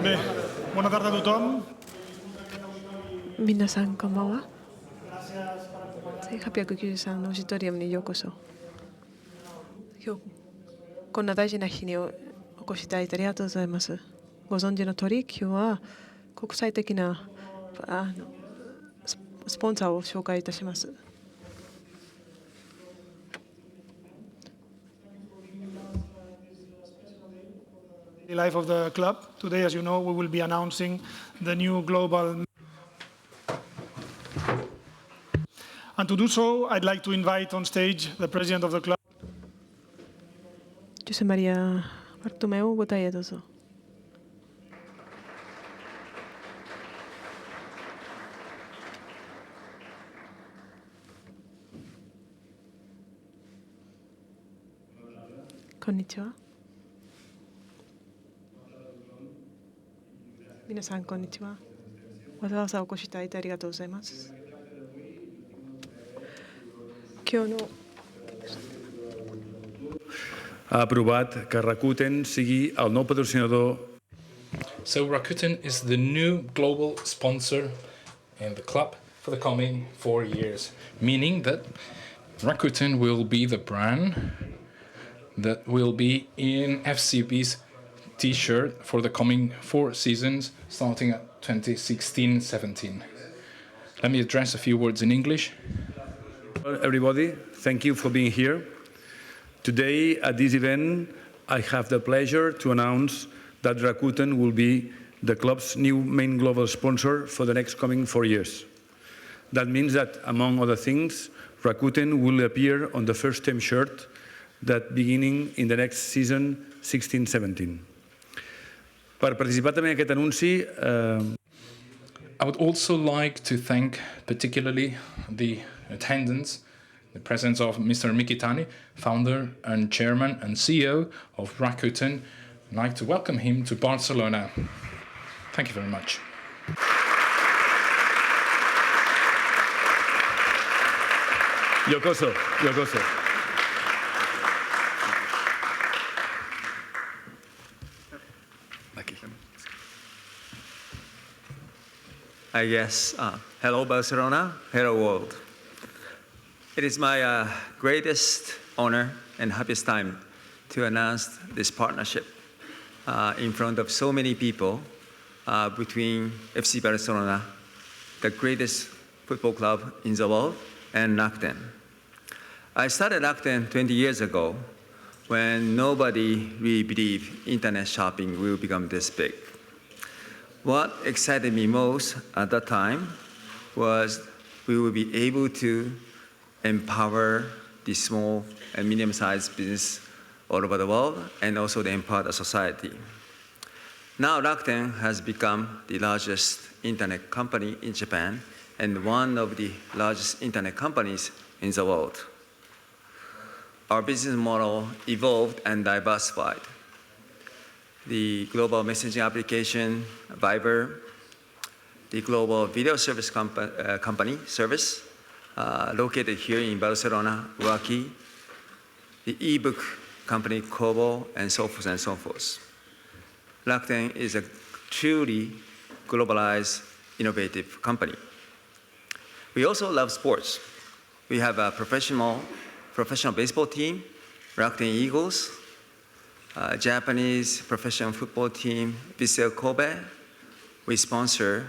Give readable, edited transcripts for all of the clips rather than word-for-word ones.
Bé, bona tarda a tothom. 皆さんこんばんは。1893のオーディトリウムにようこそ。今日こんな大事な日にお越しいただいてありがとうございます。ご存知の通り、今日は国際的なスポンサーを紹介いたします。The life of the club. Today, as you know, we will be announcing the new global. And to do so, I'd like to invite on stage the president of the club. ジュセマリア・バルトメをご対応どうぞ。こんにちは。皆さんこんにちは。わざわざお越しいただいてありがとうございます。今日のha aprovat que Rakuten sigui el nou patrocinador. So Rakuten is the new global sponsor in the club for the coming 4 years, meaning that Rakuten will be the brand that will be in FCB's t-shirt for the coming 4 seasons, starting at 2016-17. Let me address a few words in English. Well, everybody, thank you for being here. Today, at this event, I have the pleasure to announce that Rakuten will be the club's new main global sponsor for the next coming 4 years. That means that, among other things, Rakuten will appear on the first team shirt that beginning in the next season 16-17. Per participar també en aquest anunci, I would also like to thank particularly the attendance, the presence of Mr. Mikitani, founder and chairman and CEO of Rakuten. I'd like to welcome him to Barcelona. Thank you very much. Yokoso. Hello Barcelona, hello world. It is my greatest honor and happiest time to announce this partnership in front of so many people between FC Barcelona, the greatest football club in the world, and Rakuten. I started Rakuten 20 years ago when nobody really believed internet shopping will become this big. What excited me most at that time was we will be able to empower the small and medium-sized business all over the world and also to empower the society. Now Rakuten has become the largest internet company in Japan and one of the largest internet companies in the world. Our business model evolved and diversified. The global messaging application, Viber, the global video service company, Service, located here in Barcelona, Rocky, the ebook company, Kobo, and so forth and so forth. Rakuten is a truly globalized, innovative company. We also love sports. We have a professional baseball team, Rakuten Eagles, Japanese professional football team, Vissel Kobe. We sponsor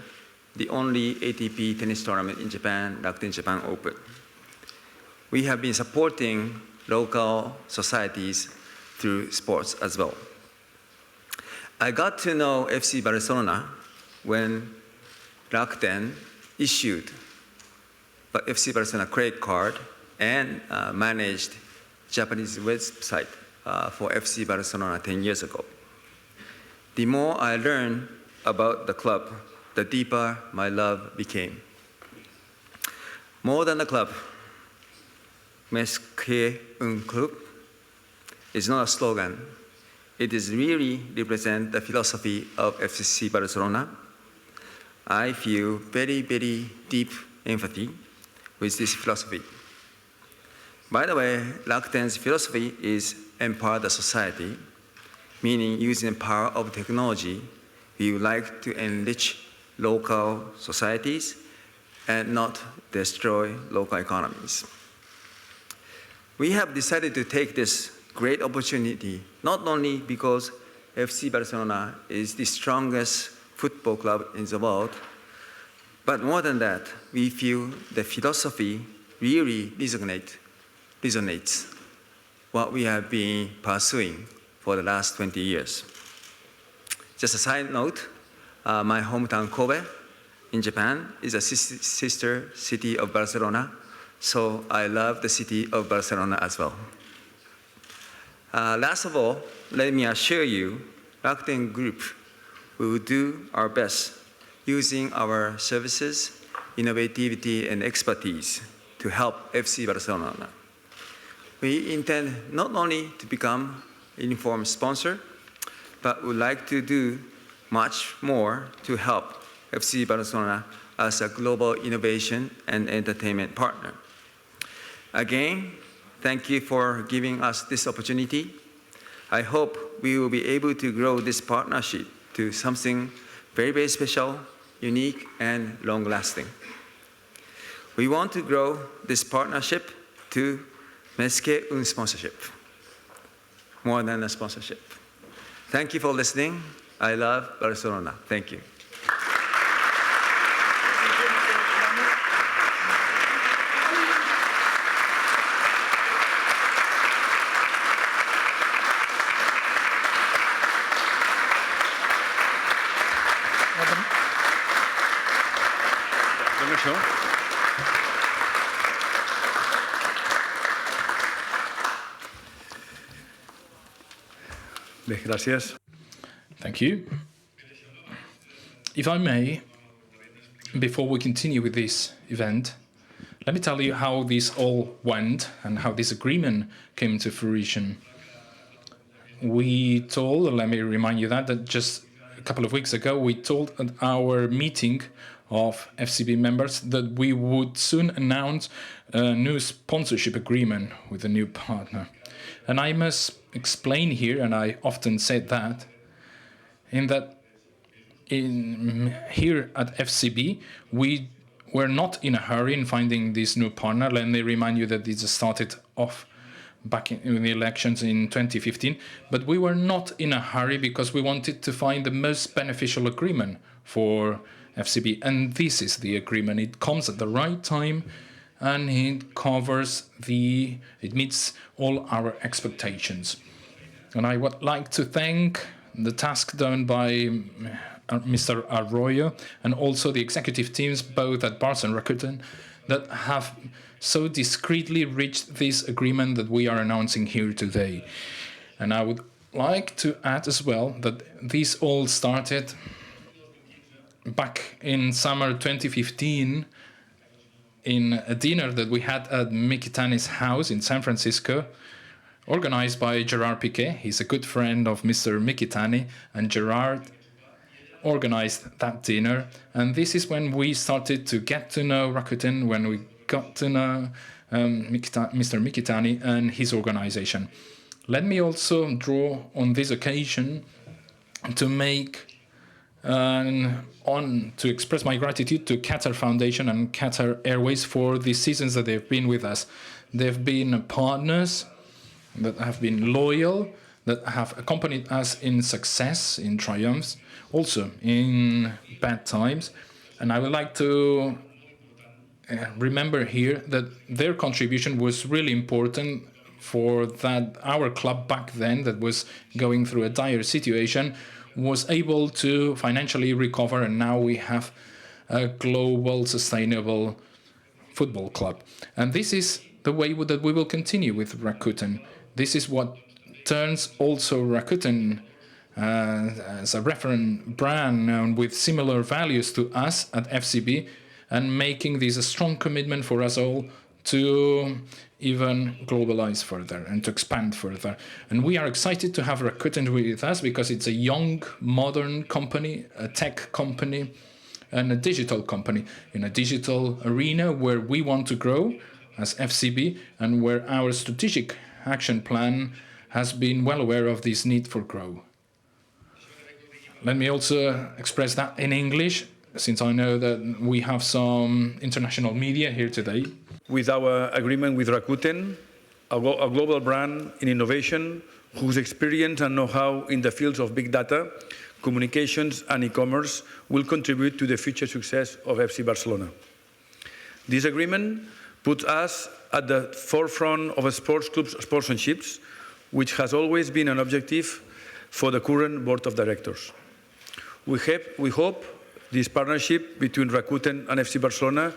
the only ATP tennis tournament in Japan, Rakuten Japan Open. We have been supporting local societies through sports as well. I got to know FC Barcelona when Rakuten issued the FC Barcelona credit card and managed Japanese website for FC Barcelona 10 years ago. The more I learned about the club, the deeper my love became. More than the club, mais que un club is not a slogan. It is really represent the philosophy of FC Barcelona. I feel very, very deep empathy with this philosophy. By the way, Rakuten's philosophy is empower the society, meaning using the power of technology, we would like to enrich local societies and not destroy local economies. We have decided to take this great opportunity not only because FC Barcelona is the strongest football club in the world, but more than that, we feel the philosophy really resonates what we have been pursuing for the last 20 years. Just a side note, my hometown Kobe in Japan is a sister city of Barcelona, so I love the city of Barcelona as well. Last of all, let me assure you, Rakuten Group will do our best using our services, innovativity, and expertise to help FC Barcelona. We intend not only to become an informed sponsor, but would like to do much more to help FC Barcelona as a global innovation and entertainment partner. Again, thank you for giving us this opportunity. I hope we will be able to grow this partnership to something very, very special, unique, and long-lasting. We want to grow this partnership to más que un sponsorship, more than a sponsorship. Thank you for listening. I love Barcelona. Thank you. Gracias. Thank you. If I may, before we continue with this event, let me tell you how this all went and how this agreement came to fruition. We told, let me remind you that just a couple of weeks ago, we told at our meeting of FCB members that we would soon announce a new sponsorship agreement with a new partner. And I must explain here, and I often said that, here at FCB, we were not in a hurry in finding this new partner. Let me remind you that this started off back in the elections in 2015, but we were not in a hurry because we wanted to find the most beneficial agreement for FCB, and this is the agreement. It comes at the right time, and it meets all our expectations. And I would like to thank the task done by Mr. Arroyo and also the executive teams both at Barça and Rakuten that have so discreetly reached this agreement that we are announcing here today. And I would like to add as well that this all started back in summer 2015 in a dinner that we had at Mikitani's house in San Francisco, organized by Gerard Piqué. He's a good friend of Mr. Mikitani, and Gerard organized that dinner. And this is when we started to get to know Rakuten, when we got to know Mr. Mikitani and his organization. Let me also draw on this occasion to to express my gratitude to Qatar Foundation and Qatar Airways for the seasons that they've been with us. They've been partners that have been loyal, that have accompanied us in success, in triumphs, also in bad times. And I would like to remember here that their contribution was really important for that our club back then, that was going through a dire situation, was able to financially recover, and now we have a global, sustainable football club. And this is the way that we will continue with Rakuten. This is what turns also Rakuten as a reference brand and with similar values to us at FCB, and making this a strong commitment for us all to even globalize further and to expand further. And we are excited to have Rakuten with us because it's a young, modern company, a tech company, and a digital company in a digital arena where we want to grow as FCB, and where our strategic action plan has been well aware of this need for growth. Let me also express that in English, since I know that we have some international media here today. With our agreement with Rakuten, a global brand in innovation whose experience and know-how in the fields of big data, communications and e-commerce will contribute to the future success of FC Barcelona. This agreement puts us at the forefront of a sports club's sponsorships, which has always been an objective for the current board of directors. We hope this partnership between Rakuten and FC Barcelona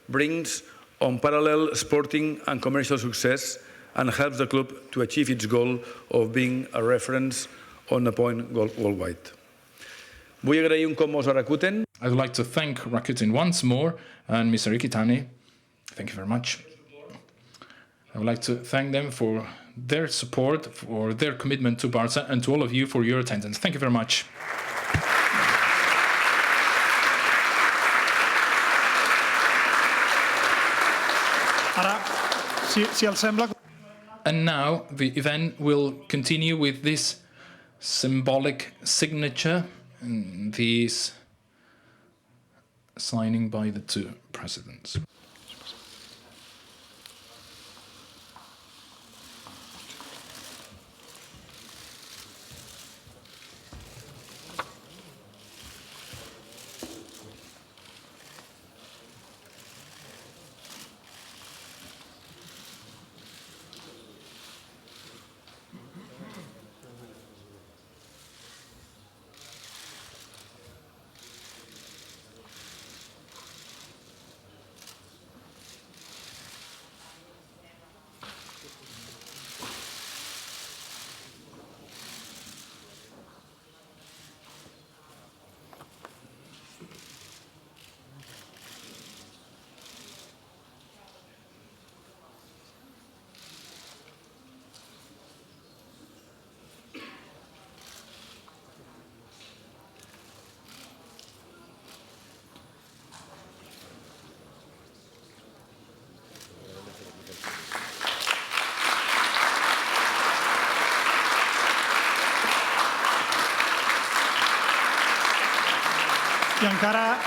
brings unparalleled sporting and commercial success and helps the club to achieve its goal of being a reference on the point worldwide. Vull agrair un cop més a Rakuten. I would like to thank Rakuten once more and Mr. Ikitani. Thank you very much. I would like to thank them for their support, for their commitment to Barca, and to all of you for your attendance. Thank you very much. Ara, si els sembla... And now the event will continue with this symbolic signature, and these signing by the two presidents. I encara...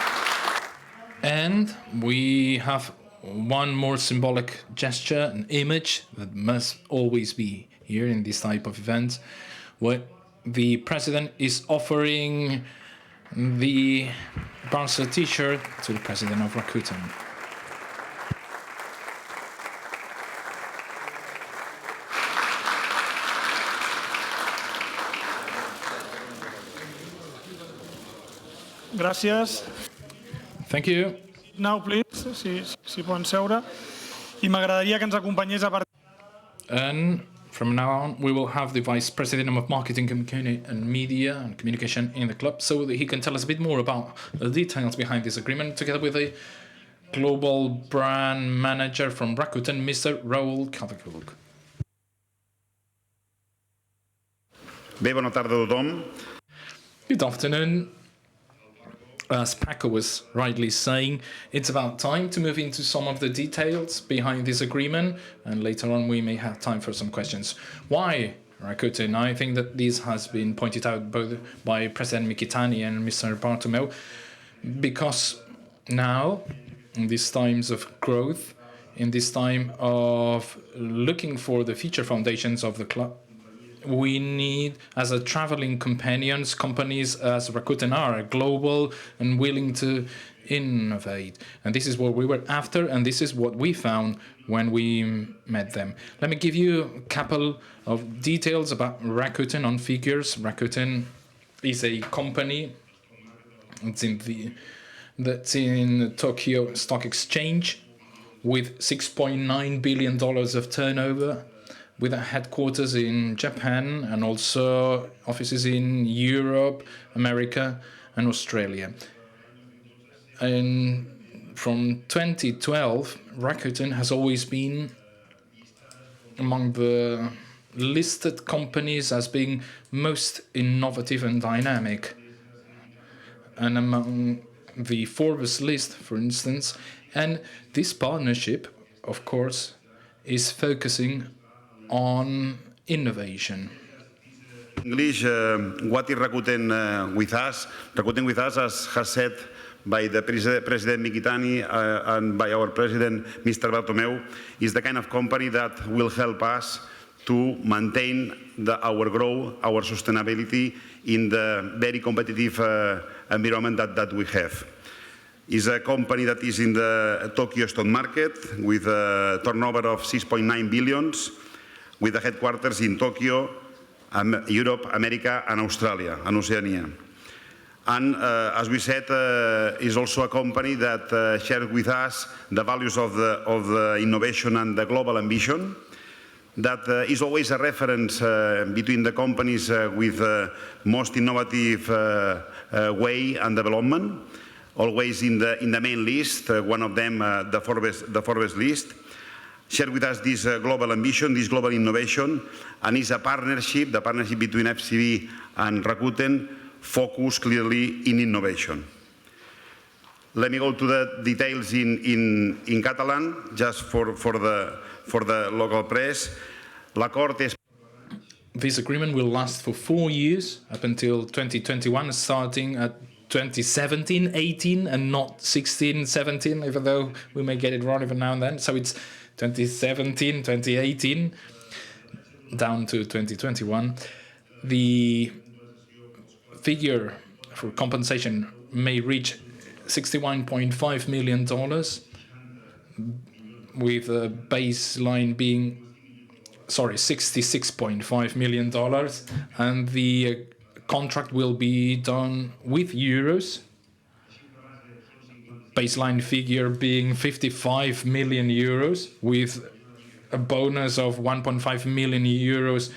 And we have one more symbolic gesture, an image that must always be here in this type of event, where the president is offering the Barca t-shirt to the president of Rakuten. Gràcies. Thank you. Now, please, si poden seure. I m'agradaria que ens acompanyés a partir... And from now on, we will have the Vice President of Marketing and Media and Communication in the club, so that he can tell us a bit more about the details behind this agreement, together with the Global Brand Manager from Rakuten, Mr. Raúl Cavaculc. Bé, bona tarda a tothom. Good afternoon. As Paco was rightly saying, it's about time to move into some of the details behind this agreement, and later on we may have time for some questions. Why Rakuten? I think that this has been pointed out both by President Mikitani and Mr. Bartomeu, because now, in these times of growth, in this time of looking for the future foundations of the club, we need, as a traveling companions, companies as Rakuten are, global and willing to innovate. And this is what we were after, and this is what we found when we met them. Let me give you a couple of details about Rakuten on figures. Rakuten is a company that's in the Tokyo Stock Exchange with $6.9 billion of turnover, with a headquarters in Japan and also offices in Europe, America, and Australia. And from 2012, Rakuten has always been among the listed companies as being most innovative and dynamic. And among the Forbes list, for instance, and this partnership, of course, is focusing on innovation. English, what is Rakuten with us? Rakuten with us, as has said by the President Mikitani and by our President, Mr. Bartomeu, is the kind of company that will help us to maintain our growth, our sustainability in the very competitive environment that we have. It's a company that is in the Tokyo stock market with a turnover of 6.9 billion, with the headquarters in Tokyo, Europe, America, and Australia, and Oceania. And as we said, is also a company that shares with us the values of the innovation and the global ambition. That is always a reference between the companies with most innovative way and development. Always in the main list, one of them, the Forbes list. Share with us this global ambition, this global innovation, and is a partnership, the partnership between FCB and Rakuten, focused clearly in innovation. Let me go to the details in Catalan, just for the local press. L'acord és... This agreement will last for 4 years, up until 2021, starting at 2017-18 and not 16-17, even though we may get it wrong every now and then. So it's 2017-2018 down to 2021. The figure for compensation may reach $61.5 million, with a baseline being $66.5 million, and the contract will be done with euros. Baseline figure being 55 million euros, with a bonus of 1.5 million euros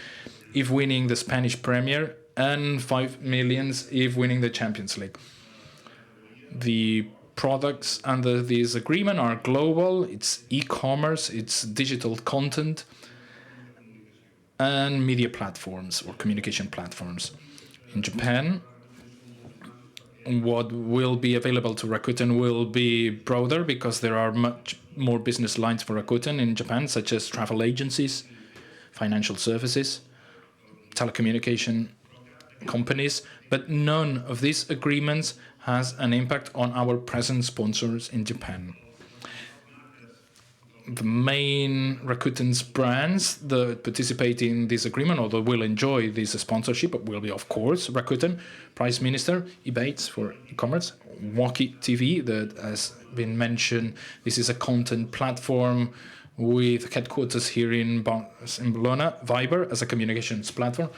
if winning the Spanish Premier, and 5 million if winning the Champions League. The products under this agreement are global, it's e-commerce, it's digital content, and media platforms or communication platforms. In Japan, what will be available to Rakuten will be broader, because there are much more business lines for Rakuten in Japan, such as travel agencies, financial services, telecommunication companies, but none of these agreements has an impact on our present sponsors in Japan. The main Rakuten's brands that participate in this agreement, or that will enjoy this sponsorship, will be, of course, Rakuten, Price Minister, eBates for e-commerce, Walkie TV, that has been mentioned. This is a content platform with headquarters here in Barcelona, Viber as a communications platform,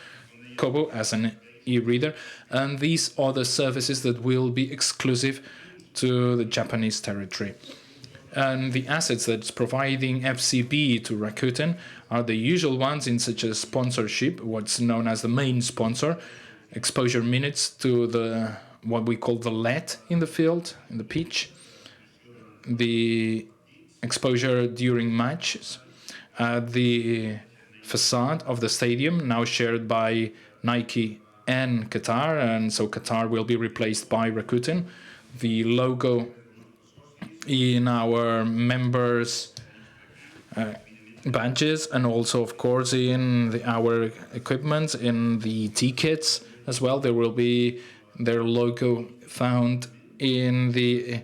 Kobo as an e-reader, and these are the services that will be exclusive to the Japanese territory. And the assets that's providing FCB to Rakuten are the usual ones in such a sponsorship, what's known as the main sponsor, exposure minutes to the what we call the LED in the field, in the pitch, the exposure during matches, the facade of the stadium, now shared by Nike and Qatar, and so Qatar will be replaced by Rakuten, the logo in our members' badges, and also, of course, in our equipment, in the tickets as well. There will be their logo found in the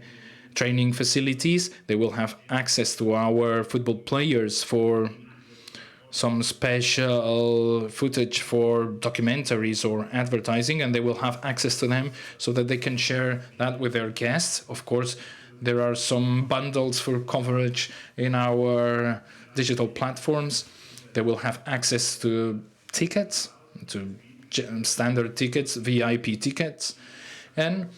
training facilities. They will have access to our football players for some special footage for documentaries or advertising, and they will have access to them so that they can share that with their guests. Of course, there are some bundles for coverage in our digital platforms. They will have access to tickets, to standard tickets, VIP tickets. And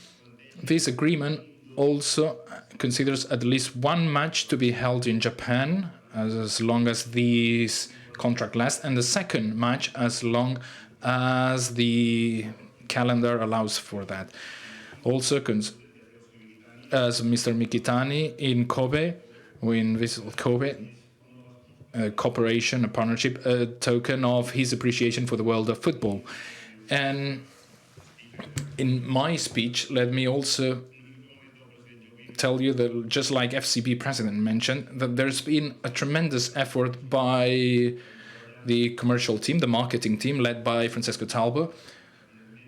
this agreement also considers at least one match to be held in Japan as long as this contract lasts, and the second match as long as the calendar allows for that. Also, as Mr. Mikitani in Kobe, when visited Kobe, a cooperation, a partnership, a token of his appreciation for the world of football. And in my speech, let me also tell you that, just like FCB president mentioned, that there's been a tremendous effort by the commercial team, the marketing team, led by Francesco Talbo.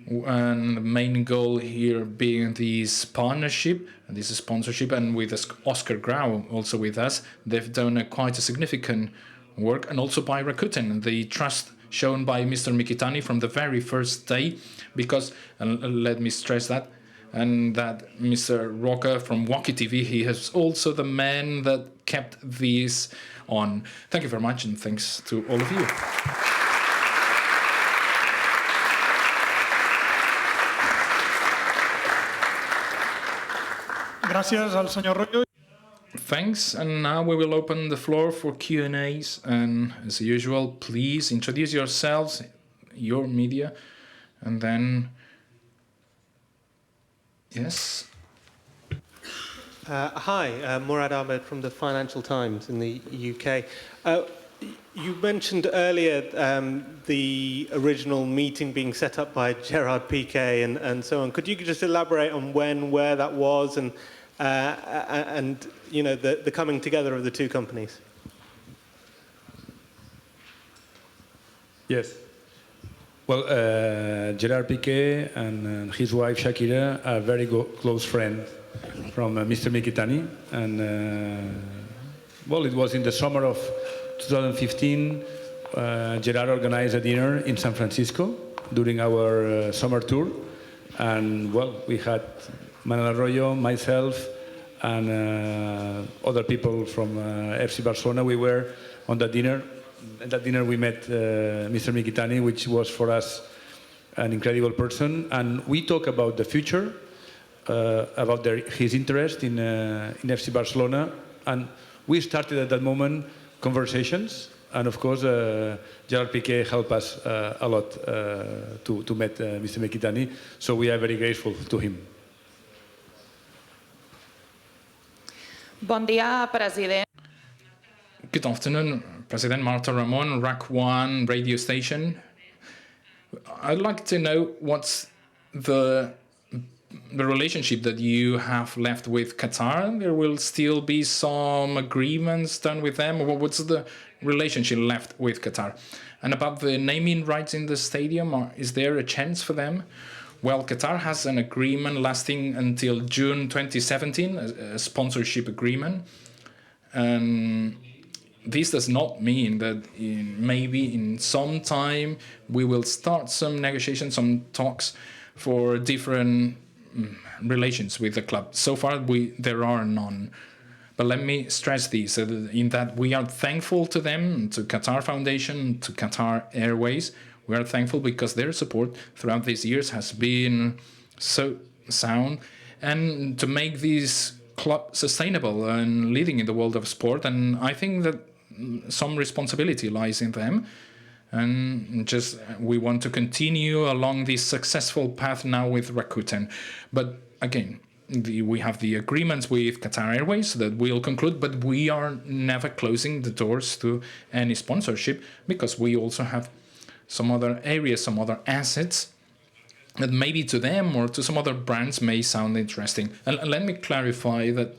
And the main goal here being this partnership and this sponsorship, and with Oscar Grau also with us. They've done quite a significant work, and also by Rakuten, the trust shown by Mr. Mikitani from the very first day, because, and let me stress that, and that Mr. Roca from Walkie TV, he is also the man that kept this on. Thank you very much, and thanks to all of you. Gracias al señor Royo. Thanks, and now we will open the floor for Q&As, and as usual, please introduce yourselves, your media, and then, yes. Hi, Murad Ahmed from the Financial Times in the UK. You mentioned earlier the original meeting being set up by Gerard Piqué and so on. Could you just elaborate on when, where that was, and you know, the coming together of the two companies? Yes. Well, Gerard Piqué and his wife Shakira are very close friends from Mr. Mikitani, and well, it was in the summer of 2015. Gerard organized a dinner in San Francisco during our summer tour, and well, we had Manuel Arroyo, myself, and other people from FC Barcelona. We were on that dinner. At that dinner we met Mr. Mikitani, which was for us an incredible person, and we talked about the future, about his interest in FC Barcelona, and we started at that moment conversations, and of course Gerard Piqué helped us a lot to meet Mr. Mikitani, so we are very grateful to him. Bon dia, President. Good afternoon, President Marta Ramon, RAC1 radio station. I'd like to know what's the relationship that you have left with Qatar. There will still be some agreements done with them. What's the relationship left with Qatar? And about the naming rights in the stadium, is there a chance for them? Well, Qatar has an agreement lasting until June 2017, a sponsorship agreement. And this does not mean that maybe in some time we will start some negotiations, some talks for different relations with the club. So far, there are none. But let me stress this, in that we are thankful to them, to Qatar Foundation, to Qatar Airways. We are thankful because their support throughout these years has been so sound, and to make this club sustainable and leading in the world of sport. And I think that some responsibility lies in them. And just we want to continue along this successful path now with Rakuten. But again, we have the agreements with Qatar Airways that we'll conclude, but we are never closing the doors to any sponsorship, because we also have some other areas, some other assets that maybe to them or to some other brands may sound interesting. And let me clarify that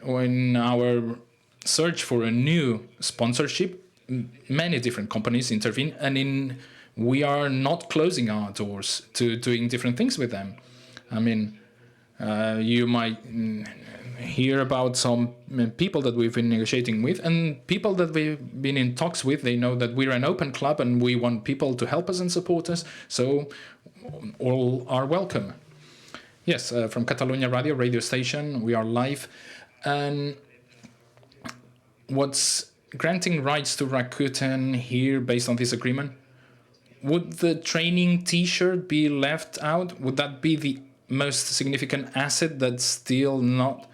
when our search for a new sponsorship, many different companies intervene, and we are not closing our doors to doing different things with them. I mean, you might hear about some people that we've been negotiating with, and people that we've been in talks with. They know that we're an open club and we want people to help us and support us, so all are welcome. Yes, from Catalunya radio station, we are live. And what's granting rights to Rakuten here based on this agreement? Would the training T-shirt be left out? Would that be the most significant asset that's still not?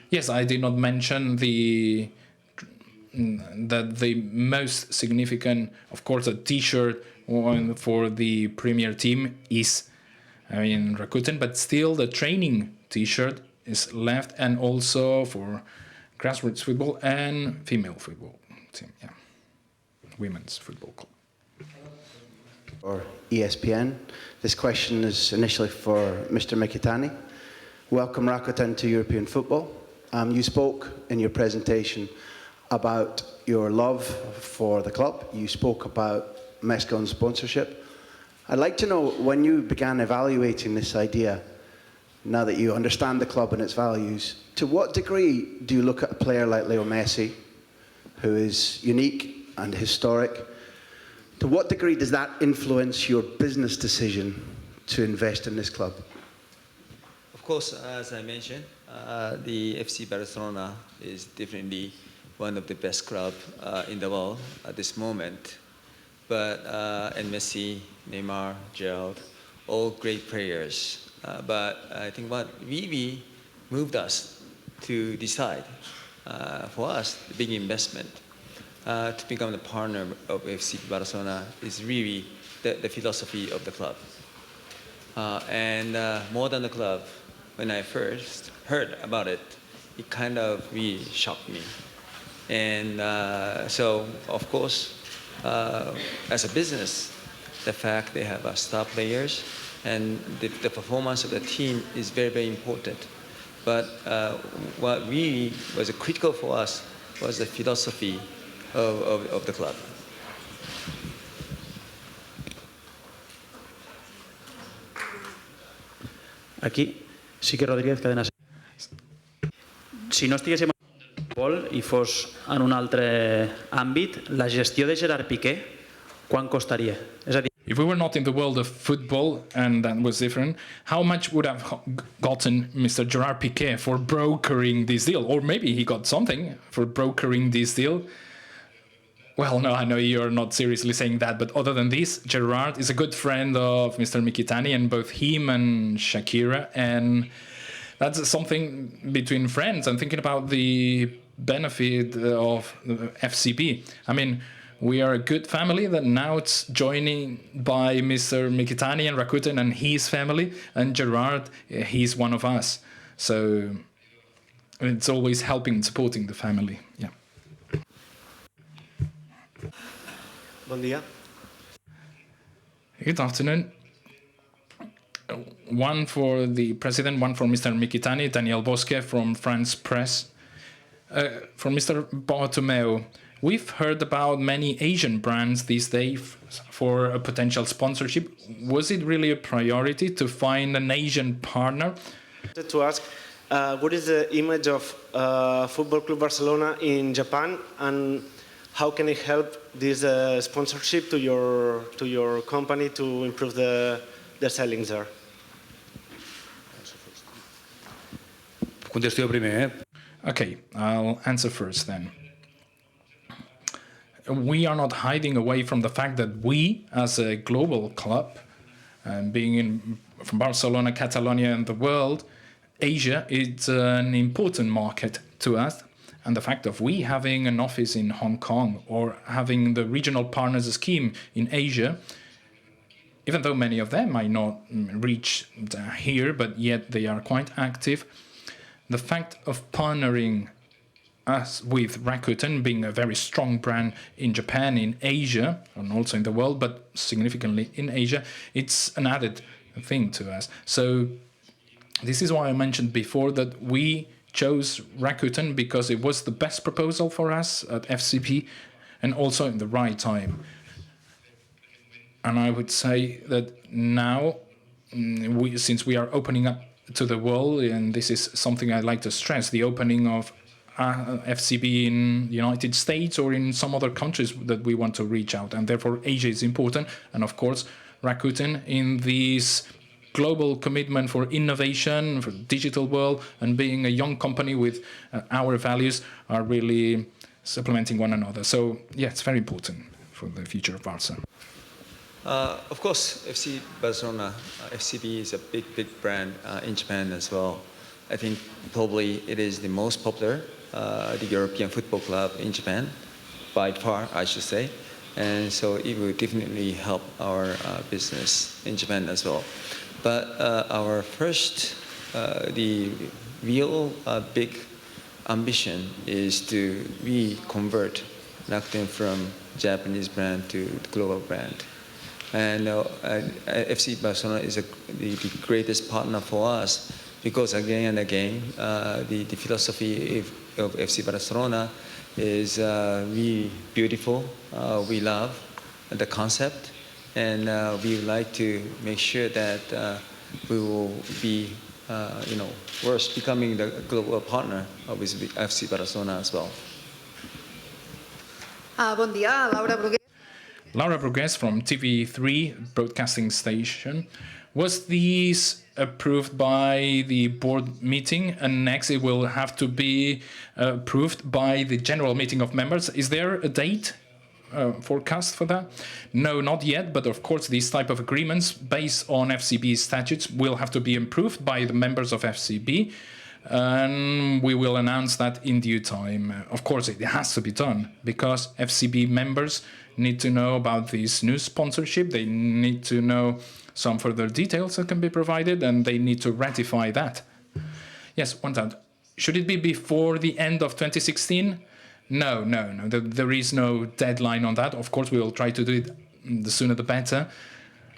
Yes, I did not mention that the most significant, of course, a T-shirt for the Premier team is, Rakuten, but still the training T-shirt is left, and also for grassroots football and female football team, women's football club. Or ESPN. This question is initially for Mr. Mikitani. Welcome Rakuten to European football. You spoke in your presentation about your love for the club. You spoke about Mescon sponsorship. I'd like to know, when you began evaluating this idea, now that you understand the club and its values, to what degree do you look at a player like Leo Messi, who is unique and historic? To what degree does that influence your business decision to invest in this club? Of course, as I mentioned, the FC Barcelona is definitely one of the best clubs in the world at this moment. But and Messi, Neymar, Gerald, all great players. But I think what really moved us to decide, for us, the big investment to become the partner of FC Barcelona is really the philosophy of the club. And more than the club, when I first heard about it, it kind of really shocked me. And so, of course, as a business, the fact they have star players and the performance of the team is very, very important. But what really was critical for us was the philosophy of the club. Aquí, sí que Rodríguez, cadena. Si no estiguéssim en futbol i fos en un altre àmbit, la gestió de Gerard Piqué, quant costaria? És a dir, If we were not in the world of football and that was different, how much would have gotten Mr. Gerard Piqué for brokering this deal? Or maybe he got something for brokering this deal. Well, no, I know you're not seriously saying that, but other than this, Gerard is a good friend of Mr. Mkhitaryan, and both him and Shakira, and that's something between friends. I'm thinking about the benefit of FCB. I mean, we are a good family that now it's joining by Mr. Mkhitaryan and Rakuten and his family, and Gerard, he's one of us. So it's always helping, supporting the family. Yeah. Bon dia. Good afternoon. One for the president, one for Mr. Mkhitaryan, Daniel Bosque from France Press. For Mr. Bartomeu, we've heard about many Asian brands these days for a potential sponsorship. Was it really a priority to find an Asian partner? To ask, what is the image of Football Club Barcelona in Japan, and how can it help this sponsorship to your company to improve the sellings there? Contesto jo primer, Okay, I'll answer first then. We are not hiding away from the fact that we, as a global club, being from Barcelona, Catalonia, and the world, Asia is an important market to us. And the fact of we having an office in Hong Kong or having the regional partners scheme in Asia, even though many of them might not reach here, but yet they are quite active, the fact of partnering us with Rakuten, being a very strong brand in Japan, in Asia, and also in the world, but significantly in Asia, it's an added thing to us. So this is why I mentioned before that we chose Rakuten because it was the best proposal for us at FCP and also in the right time. And I would say that now, since we are opening up to the world, and this is something I'd like to stress, the opening of FCB in the United States or in some other countries that we want to reach out, and therefore Asia is important, and of course Rakuten in this global commitment for innovation, for the digital world, and being a young company with our values are really supplementing one another. So yeah, it's very important for the future of Barca. Of course, FC Barcelona, FCB is a big brand in Japan as well. I think probably it is the most popular, the European football club in Japan, by far, I should say. And so it will definitely help our business in Japan as well. But our first, the real big ambition is to convert Rakuten from Japanese brand to the global brand. And FC Barcelona is the greatest partner for us because again and again, the philosophy of FC Barcelona is really beautiful. We love the concept, and we would like to make sure that we will be, we're becoming the global partner with FC Barcelona as well. Bon dia, Laura Brugués. Laura Brugués from TV3 broadcasting station. Was these approved by the board meeting, and next it will have to be approved by the general meeting of members? Is there a date forecast for that? No, not yet, but of course these type of agreements based on FCB statutes will have to be approved by the members of FCB, and we will announce that in due time. Of course it has to be done because FCB members need to know about this new sponsorship. They need to know some further details that can be provided, and they need to ratify that. Yes, one doubt. Should it be before the end of 2016? No. There is no deadline on that. Of course, we will try to do it the sooner the better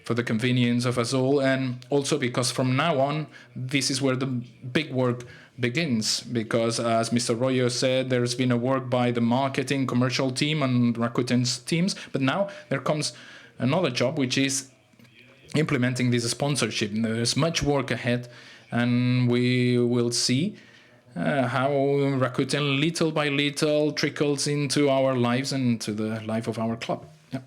for the convenience of us all, and also because from now on, this is where the big work begins, because as Mr. Royo said, there's been a work by the marketing commercial team and Rakuten's teams, but now there comes another job, which is implementing this sponsorship. There's much work ahead, and we will see how Rakuten little by little trickles into our lives and to the life of our club. Yeah.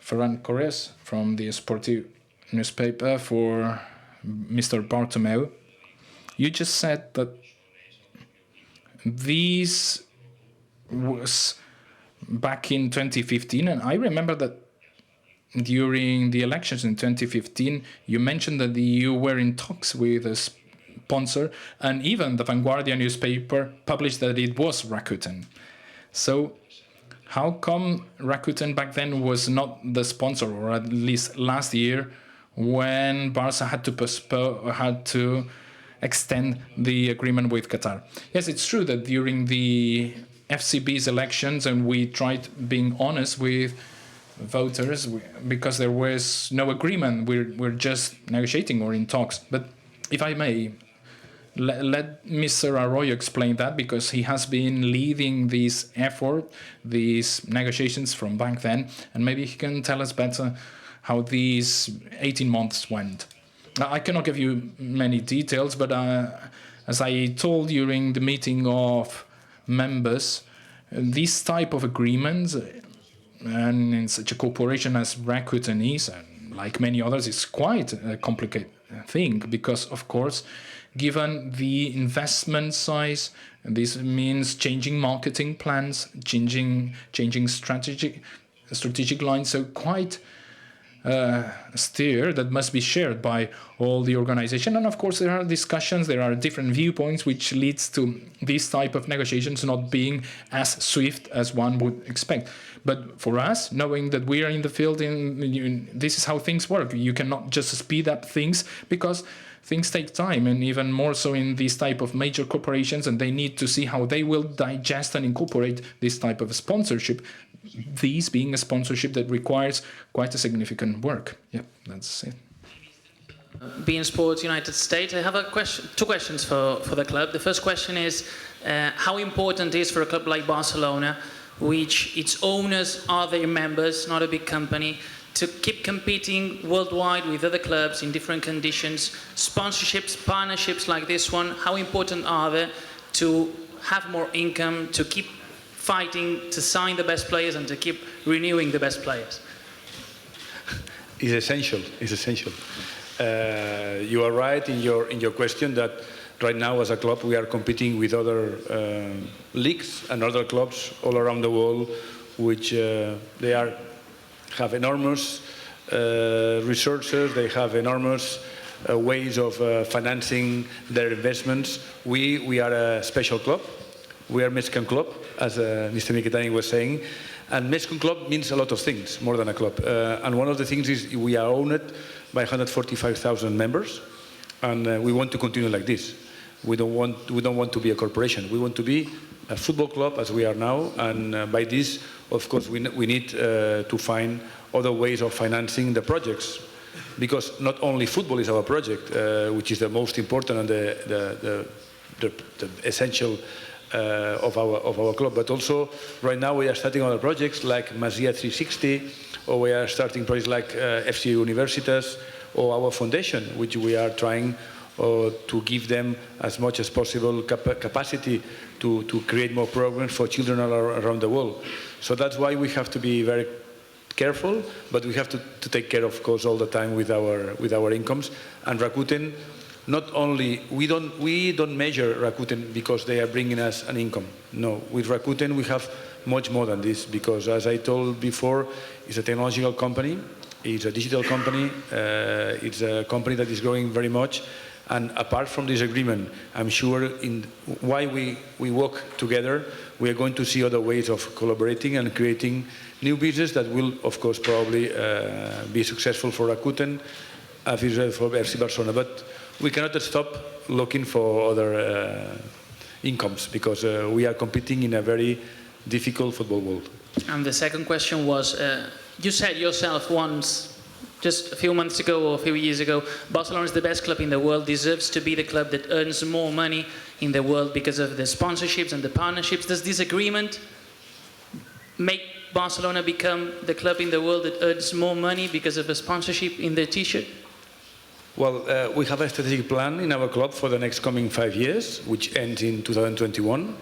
Ferran Corres from the Esportiu newspaper for Mr. Bartomeu. You just said that this was back in 2015, and I remember that during the elections in 2015, you mentioned that you were in talks with a sponsor, and even the Vanguardia newspaper published that it was Rakuten. So how come Rakuten back then was not the sponsor, or at least last year when Barca had to extend the agreement with Qatar? Yes, it's true that during the FCB's elections, and we tried being honest with voters because there was no agreement. We're just negotiating or in talks. But if I may, let Mr. Arroyo explain that, because he has been leading this effort, these negotiations from back then, and maybe he can tell us better how these 18 months went. I cannot give you many details, but as I told during the meeting of members, these type of agreements, and in such a corporation as Rakuten is, and like many others, it's quite a complicated thing, because of course, given the investment size, this means changing marketing plans, changing strategic lines, so quite steer that must be shared by all the organization. And of course there are discussions, there are different viewpoints, which leads to these type of negotiations not being as swift as one would expect. But for us, knowing that we are in the field, this is how things work. You cannot just speed up things, because things take time, and even more so in these type of major corporations, and they need to see how they will digest and incorporate this type of sponsorship, these being a sponsorship that requires quite a significant work. Yeah, that's it. Being Sports United States, I have two questions for the club. The first question is how important it is for a club like Barcelona, which its owners are their members, not a big company, to keep competing worldwide with other clubs in different conditions, sponsorships, partnerships like this one, how important are they to have more income, to keep fighting to sign the best players and to keep renewing the best players? It's essential. It's essential. You are right in your question that right now as a club we are competing with other leagues and other clubs all around the world, which have enormous resources. They have enormous ways of financing their investments. We are a special club. We are Mexican club, as Mr. Mikitani was saying. And Mexican club means a lot of things, more than a club. And one of the things is we are owned by 145,000 members, and we want to continue like this. We don't want to be a corporation. We want to be a football club as we are now, and by this, of course, we need to find other ways of financing the projects, because not only football is our project, which is the most important and the essential of our club. But also, right now we are starting other projects like Masia 360, or we are starting projects like FC Universitas, or our foundation, which we are trying to give them as much as possible capacity to create more programs for children all around the world. So that's why we have to be very careful, but we have to take care, of course, all the time with our incomes. And Rakuten, not only, we don't measure Rakuten because they are bringing us an income. No, with Rakuten we have much more than this, because as I told before, it's a technological company, it's a digital company, it's a company that is growing very much. And apart from this agreement, I'm sure in why we work together, we are going to see other ways of collaborating and creating new business that will, of course, probably be successful for Rakuten, as is for FC Barcelona. But we cannot stop looking for other incomes, because we are competing in a very difficult football world. And the second question was, you said yourself once, just a few months ago or a few years ago, Barcelona is the best club in the world, deserves to be the club that earns more money in the world because of the sponsorships and the partnerships. Does this agreement make Barcelona become the club in the world that earns more money because of a sponsorship in the t-shirt? Well, we have a strategic plan in our club for the next coming 5 years, which ends in 2021,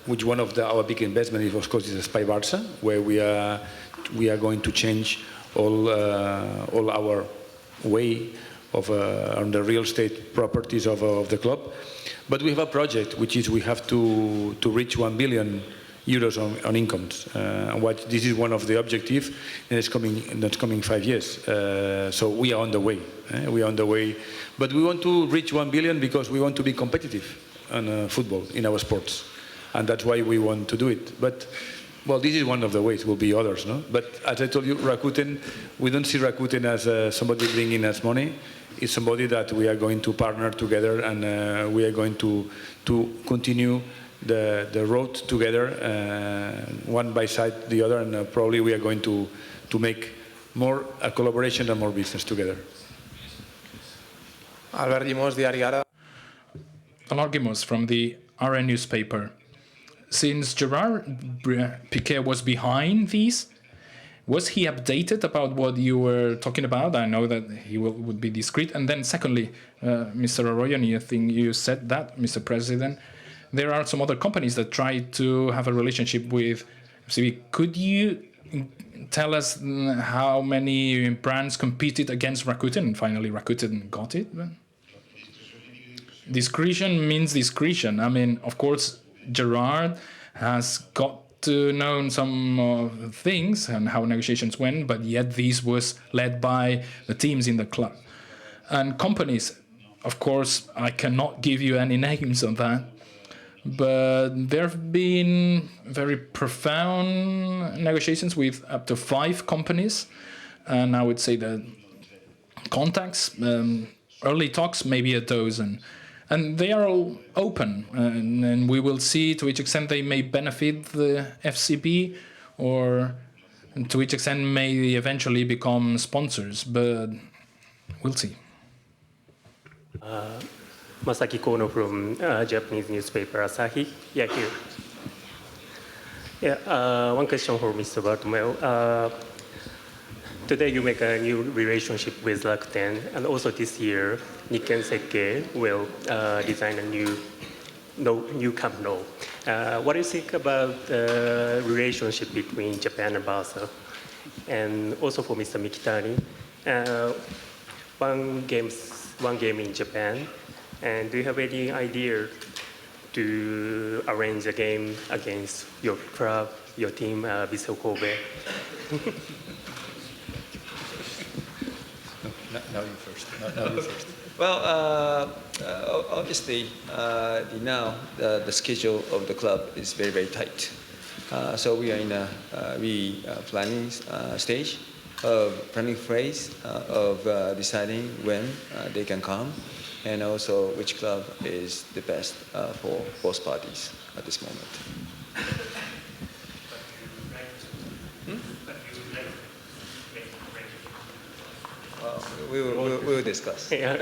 which one of our big investments, of course, is Spy Barça, where we are going to change all our way of on the real estate properties of the club. But we have a project, which is we have to reach 1 billion euros on incomes. This is one of the objectives in the coming 5 years. So we are on the way. We are on the way. But we want to reach 1 billion because we want to be competitive on football, in our sports. And that's why we want to do it. But well, this is one of the ways, will be others, no? But as I told you, Rakuten, we don't see Rakuten as somebody bringing us money. It's somebody that we are going to partner together, and we are going to continue the road together, one by side the other, and probably we are going to make more a collaboration and more business together. Albert Guimós, Diari Ara. Albert Guimós from the RA newspaper. Since Gerard Piqué was behind these, was he updated about what you were talking about? I know that he would be discreet. And then secondly, Mr. Arroyo, I think you said that, Mr. President, there are some other companies that try to have a relationship with FCB. Could you tell us how many brands competed against Rakuten, and finally Rakuten got it? Discretion means discretion. I mean, of course, Gerard has got to know some things and how negotiations went, but yet this was led by the teams in the club. And companies, of course, I cannot give you any names on that, but there have been very profound negotiations with up to 5 companies, and I would say that contacts, early talks, maybe a dozen. And they are all open, and we will see to which extent they may benefit the FCB, or to which extent may they eventually become sponsors, but we'll see. Masaki Kono from Japanese newspaper Asahi. Yeah, here. Yeah, one question for Mr. Bartomeu. Today you make a new relationship with Rakuten, and also this year Nikken Sekkei will design a new Camp Nou. What do you think about the relationship between Japan and Barca? And also for Mr. Mikitani, one game in Japan, and do you have any idea to arrange a game against your club, your team, Vissel Kobe? Now you first. Now you first. Well, obviously, now the schedule of the club is very, very tight. So we are in a planning stage of planning phase of deciding when they can come, and also which club is the best for both parties at this moment. We will discuss. Yeah.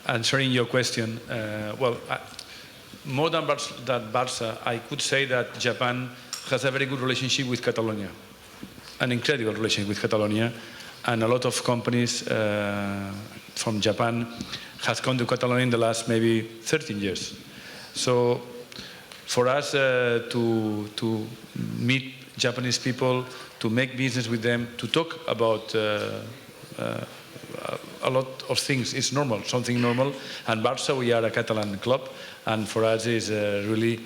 answering your question, more than Barca, I could say that Japan has a very good relationship with Catalonia, an incredible relationship with Catalonia, and a lot of companies from Japan has come to Catalonia in the last maybe 13 years. So for us to meet Japanese people, to make business with them, to talk about a lot of things is normal, something normal. And Barça, we are a Catalan club, and for us it's really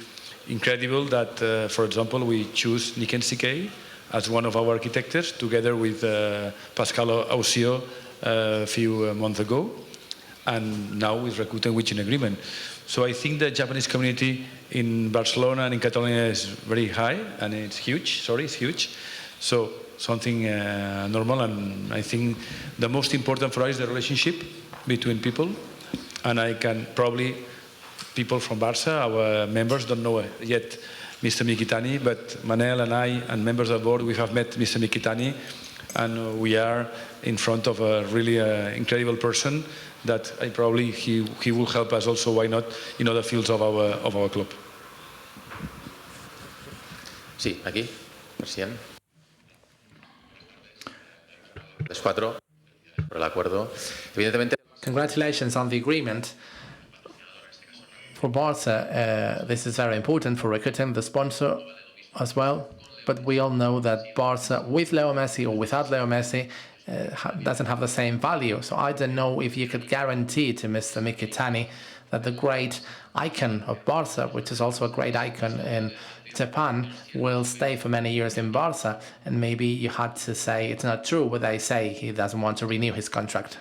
incredible that, for example, we choose Niken Sikei as one of our architects, together with Pascal Ausio a few months ago, and now with Rakuten, which in agreement. So I think the Japanese community in Barcelona and in Catalonia is very high, and it's huge. It's huge. So something normal, and I think the most important for us is the relationship between people. And I can probably, people from Barça, our members don't know yet Mr. Mikitani, but Manel and I and members of the board, we have met Mr. Mikitani, and we are in front of a really incredible person that probably he will help us also, why not, in other fields of our club. Sí, aquí, president. Los cuatro, por el acuerdo. Evidentemente. Congratulations on the agreement. For Barca, this is very important for Rakuten, the sponsor, as well. But we all know that Barca, with Leo Messi or without Leo Messi, doesn't have the same value. So I don't know if you could guarantee to Mr. Mikitani that the great icon of Barca, which is also a great icon in Japan, will stay for many years in Barca. And maybe you had to say it's not true when they say he doesn't want to renew his contract.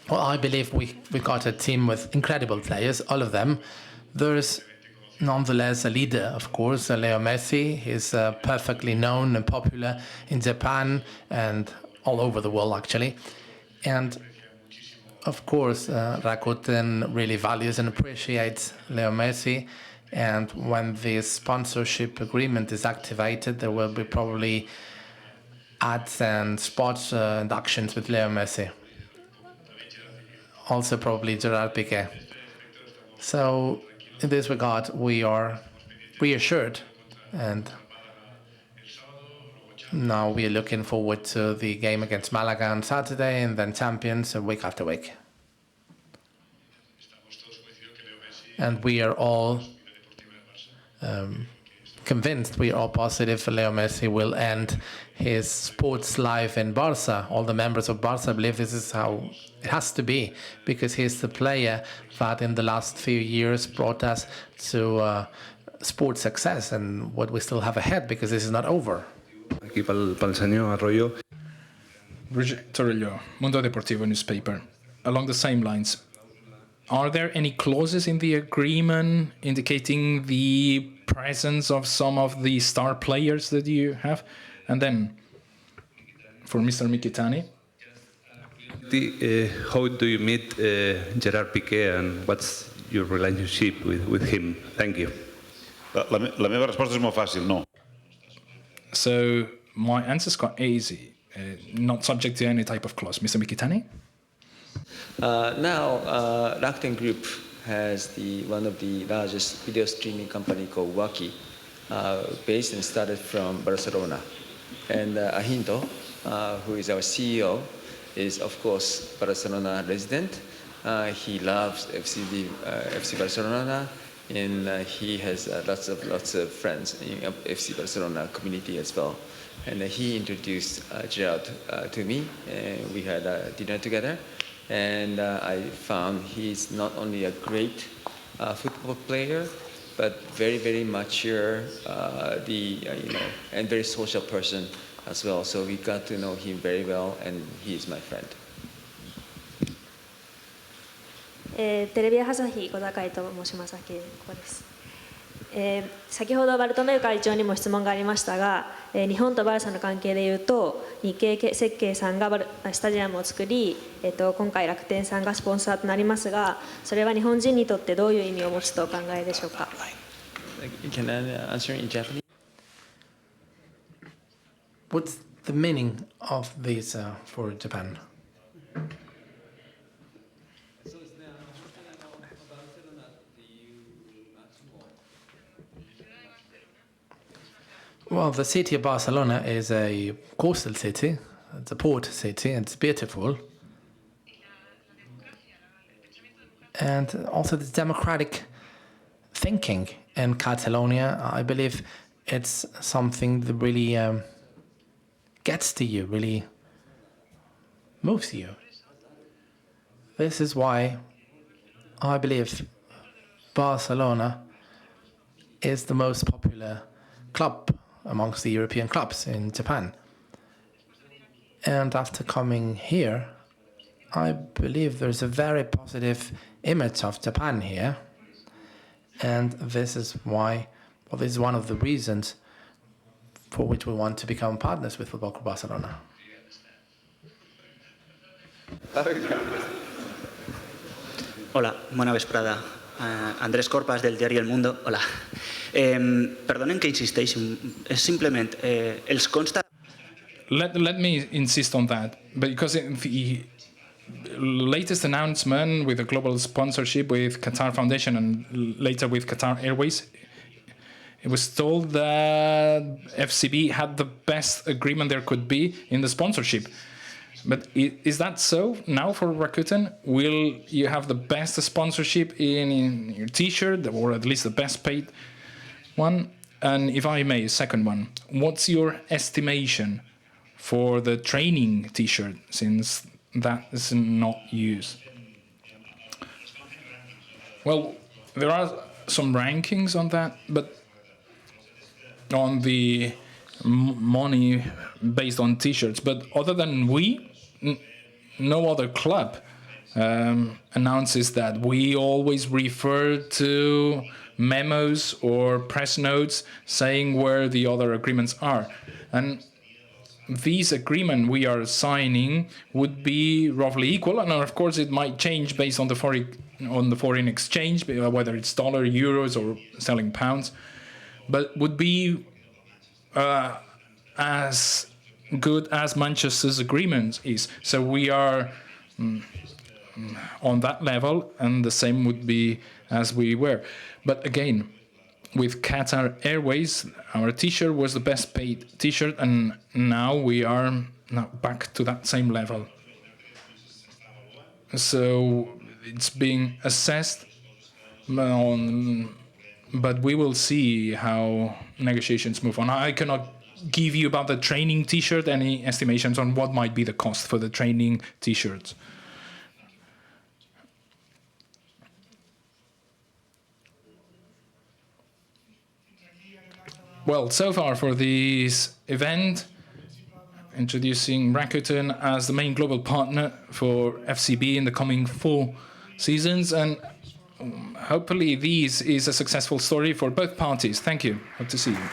Well, I believe we got a team with incredible players, all of them. There's nonetheless a leader, of course, Leo Messi. He's perfectly known and popular in Japan and all over the world, actually. And of course, Rakuten really values and appreciates Leo Messi. And when this sponsorship agreement is activated, there will be probably ads and spots and actions with Leo Messi. Also probably Gerard Piqué. So in this regard, we are reassured, and now we are looking forward to the game against Malaga on Saturday, and then champions week after week. And we are all convinced, we are all positive Leo Messi will end his sports life in Barca. All the members of Barca believe this is how it has to be, because he's the player that in the last few years brought us to sports success and what we still have ahead, because this is not over. Aquí para el señor Arroyo. Bridget Torello, Mundo Deportivo newspaper. Along the same lines, are there any clauses in the agreement indicating the presence of some of the star players that you have? And then, for Mr. Mikitani. How do you meet Gerard Piqué, and what's your relationship with him? Thank you. La meva resposta és molt fàcil, no. So, my answer is quite easy. Not subject to any type of clause. Mr. Mikitani? Now, Rakuten Group has one of the largest video streaming company called Waki, based and started from Barcelona. And Ahinto, who is our CEO, is of course Barcelona resident. He loves FC Barcelona, and he has lots of friends in FC Barcelona community as well. And he introduced Gerard to me, and we had a dinner together. And I found he's not only a great football player, but very, very mature, and very social person as well. So we got to know him very well, and he is my friend. テレビ朝日小坂井と申します。ここです。先ほどバルトメウ会長にも質問がありましたが、日本とバルサの関係でいうと、日系設計さんがスタジアムを作り、今回楽天さんがスポンサーとなりますが、それは日本人にとってどういう意味を持つとお考えでしょうか。Can I answer in Japanese? the meaning of this for Japan? Well, the city of Barcelona is a coastal city. It's a port city. It's beautiful. And also the democratic thinking in Catalonia, I believe it's something that really gets to you, really moves you. This is why I believe Barcelona is the most popular club amongst the European clubs in Japan. And after coming here, I believe there's a very positive image of Japan here. And this is why, well, this is one of the reasons for which we want to become partners with Football Club Barcelona. Hola, buena vesprada. Andrés Corpas, del diario El Mundo. Hola. Perdonen que insistéis, es simplemente, els consta... Let me insist on that, because the latest announcement with the global sponsorship with Qatar Foundation and later with Qatar Airways, it was told that FCB had the best agreement there could be in the sponsorship. But is that so now for Rakuten? Will you have the best sponsorship in your T-shirt, or at least the best paid one? And if I may, second one, what's your estimation for the training T-shirt, since that is not used? Well, there are some rankings on that, but on the money based on T-shirts. But other than we, no other club announces that. We always refer to memos or press notes saying where the other agreements are. And this agreement we are signing would be roughly equal, and of course it might change based on the foreign exchange, whether it's dollar, euros, or selling pounds, but would be as good as Manchester's agreement is. So we are on that level, and the same would be as we were. But again, with Qatar Airways, our T-shirt was the best paid T-shirt, and now we are back to that same level. So it's being assessed, but we will see how negotiations move on. I cannot give you about the training T-shirt any estimations on what might be the cost for the training T-shirts. Well, so far for this event, introducing Rakuten as the main global partner for FCB in the coming 4 seasons, and hopefully this is a successful story for both parties. Thank you. Hope to see you.